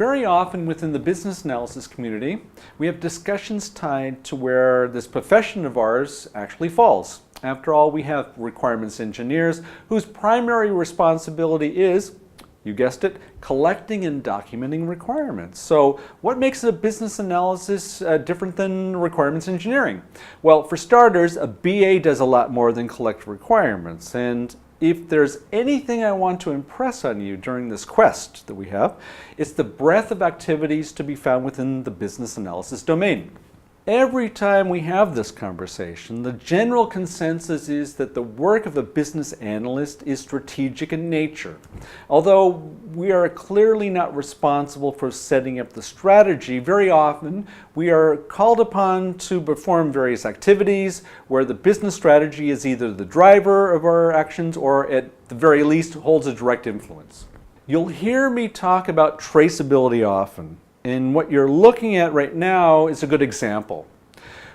Very often within the business analysis community, we have discussions tied to where this profession of ours actually falls. After all, we have requirements engineers whose primary responsibility is, you guessed it, collecting and documenting requirements. So what makes a business analysis different than requirements engineering? Well, for starters, a BA does a lot more than collect requirements. And if there's anything I want to impress on you during this quest that we have, it's the breadth of activities to be found within the business analysis domain. Every time we have this conversation, the general consensus is that the work of a business analyst is strategic in nature. Although we are clearly not responsible for setting up the strategy, very often we are called upon to perform various activities where the business strategy is either the driver of our actions or at the very least holds a direct influence. You'll hear me talk about traceability often. And what you're looking at right now is a good example.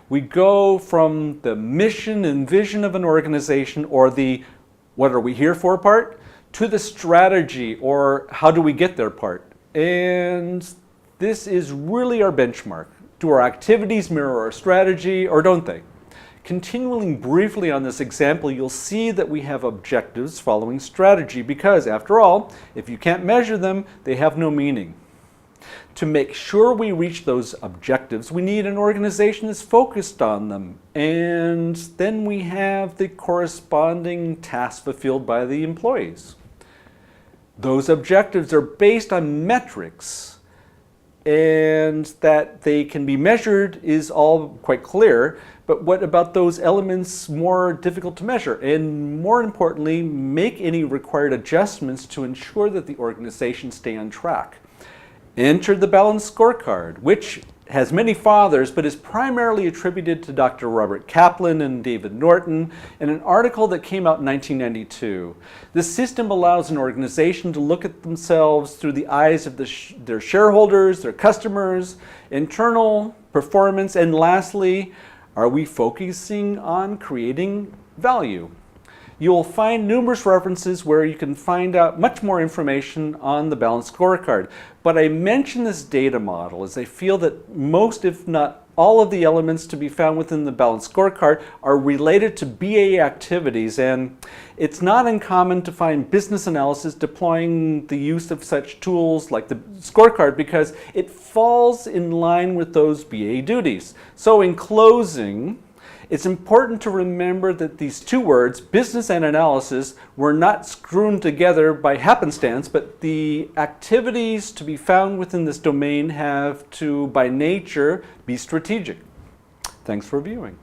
We go from the mission and vision of an organization, or the what are we here for part, to the strategy, or how do we get there part. And this is really our benchmark. Do our activities mirror our strategy, or don't they? Continuing briefly on this example, you'll see that we have objectives following strategy because, after all, if you can't measure them, they have no meaning. To make sure we reach those objectives, we need an organization that's focused on them. And then we have the corresponding tasks fulfilled by the employees. Those objectives are based on metrics, and that they can be measured is all quite clear. But what about those elements more difficult to measure? And more importantly, make any required adjustments to ensure that the organization stay on track. Enter the balanced scorecard, which has many fathers but is primarily attributed to Dr. Robert Kaplan and David Norton in an article that came out in 1992. This system allows an organization to look at themselves through the eyes of their shareholders, their customers, internal performance, and lastly, are we focusing on creating value? You'll find numerous references where you can find out much more information on the balanced scorecard. But I mention this data model as I feel that most, if not all, of the elements to be found within the balanced scorecard are related to BA activities, and it's not uncommon to find business analysis deploying the use of such tools like the scorecard because it falls in line with those BA duties. So in closing, it's important to remember that these two words, business and analysis, were not screwed together by happenstance, but the activities to be found within this domain have to, by nature, be strategic. Thanks for viewing.